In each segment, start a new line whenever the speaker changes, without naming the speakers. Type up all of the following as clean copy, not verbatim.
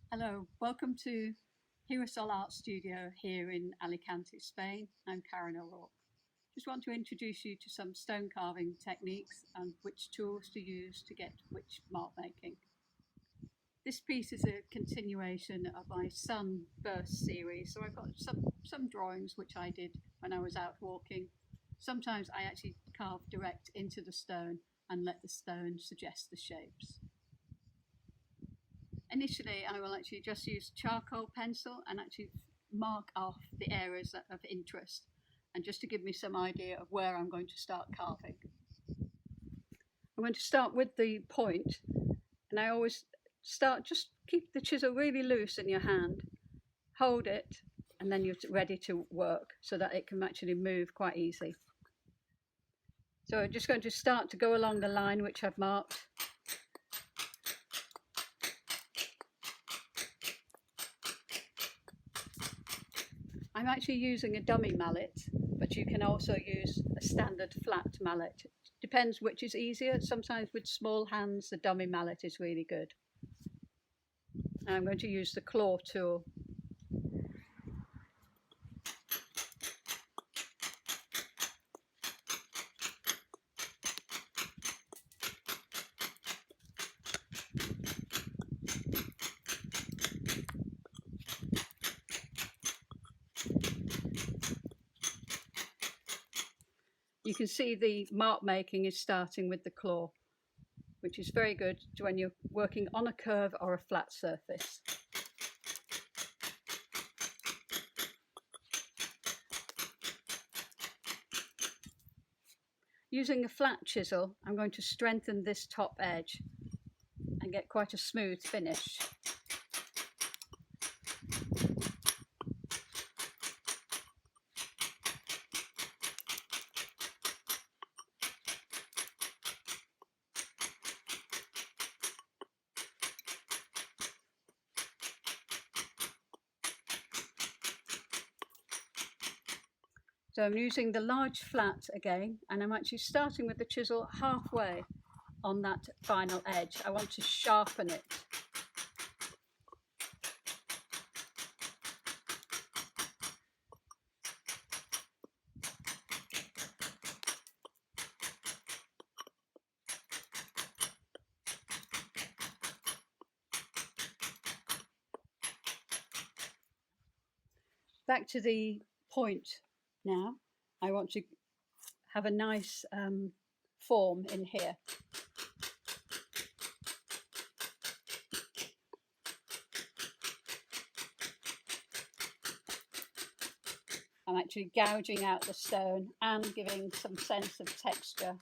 Hello, welcome to Girasol Art Studio here in Alicante, Spain. I'm Caron. Just want to introduce you to some stone carving techniques and which tools to use to get which mark making. This piece is a continuation of my sunburst series, so I've got some drawings which I did when I was out walking. Sometimes I actually carve direct into the stone and let the stone suggest the shapes. Initially, I will actually just use charcoal pencil and actually mark off the areas of interest, and just to give me some idea of where I'm going to start carving. I'm going to start with the point, and I always start, just keep the chisel really loose in your hand, hold it, and then you're ready to work so that it can actually move quite easily. So I'm just going to start to go along the line which I've marked. I'm actually using a dummy mallet, but you can also use a standard flat mallet. Depends which is easier. Sometimes with small hands, the dummy mallet is really good. And I'm going to use the claw tool. You can see the mark making is starting with the claw, which is very good when you're working on a curve or a flat surface. Using a flat chisel, I'm going to strengthen this top edge and get quite a smooth finish. So I'm using the large flat again, and I'm actually starting with the chisel halfway on that final edge. I want to sharpen it. Back to the point now. I want to have a nice form in here. I'm actually gouging out the stone and giving some sense of texture.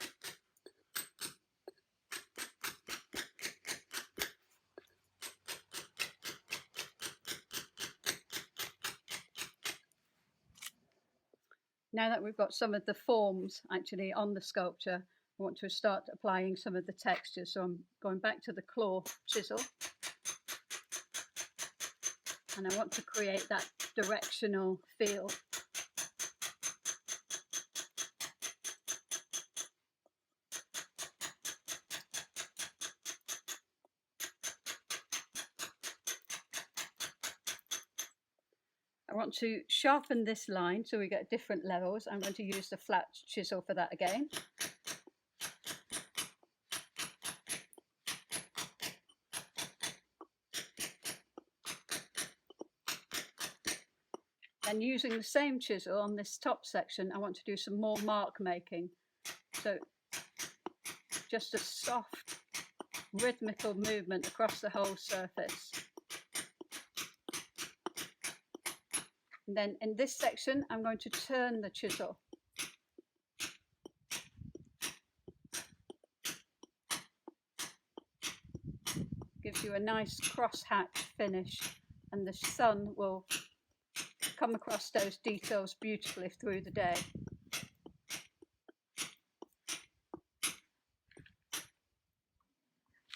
Now that we've got some of the forms actually on the sculpture, I want to start applying some of the textures. So I'm going back to the claw chisel, and I want to create that directional feel. I want to sharpen this line so we get different levels. I'm going to use the flat chisel for that again. And using the same chisel on this top section, I want to do some more mark making. So just a soft rhythmical movement across the whole surface. And then in this section, I'm going to turn the chisel. Gives you a nice cross-hatch finish, and the sun will come across those details beautifully through the day.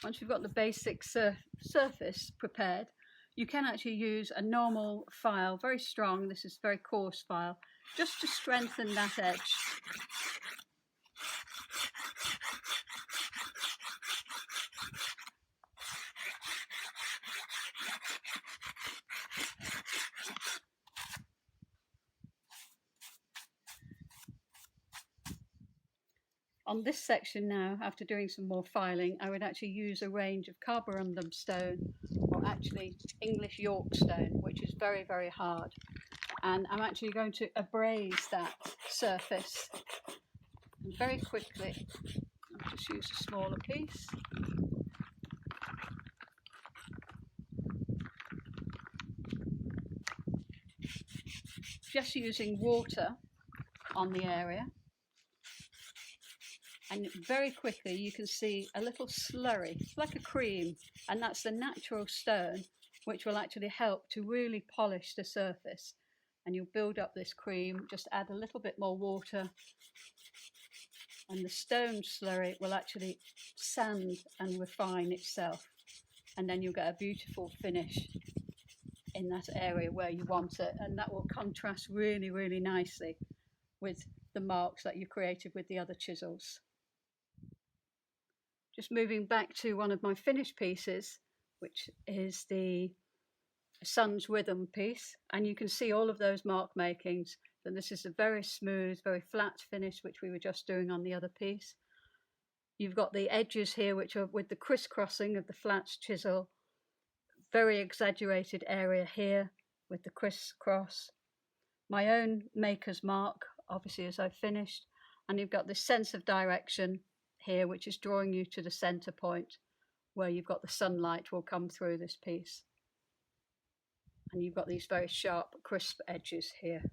Once you've got the basic surface prepared, you can actually use a normal file, very strong, this is very coarse file, just to strengthen that edge. On this section now, after doing some more filing, I would actually use a range of carborundum stone, or actually English York stone, which is very, very hard. And I'm actually going to abrase that surface. And very quickly, I'll just use a smaller piece. Just using water on the area. And very quickly you can see a little slurry, like a cream, and that's the natural stone which will actually help to really polish the surface. And you'll build up this cream, just add a little bit more water, and the stone slurry will actually sand and refine itself, and then you'll get a beautiful finish in that area where you want it, and that will contrast really, really nicely with the marks that you created with the other chisels. Just moving back to one of my finished pieces, which is the Sun's Rhythm piece, and you can see all of those mark makings. And this is a very smooth, very flat finish, which we were just doing on the other piece. You've got the edges here, which are with the crisscrossing of the flat chisel. Very exaggerated area here with the crisscross. My own maker's mark, obviously, as I've finished. And you've got this sense of direction here, which is drawing you to the center point where you've got the sunlight will come through this piece. And you've got these very sharp, crisp edges here.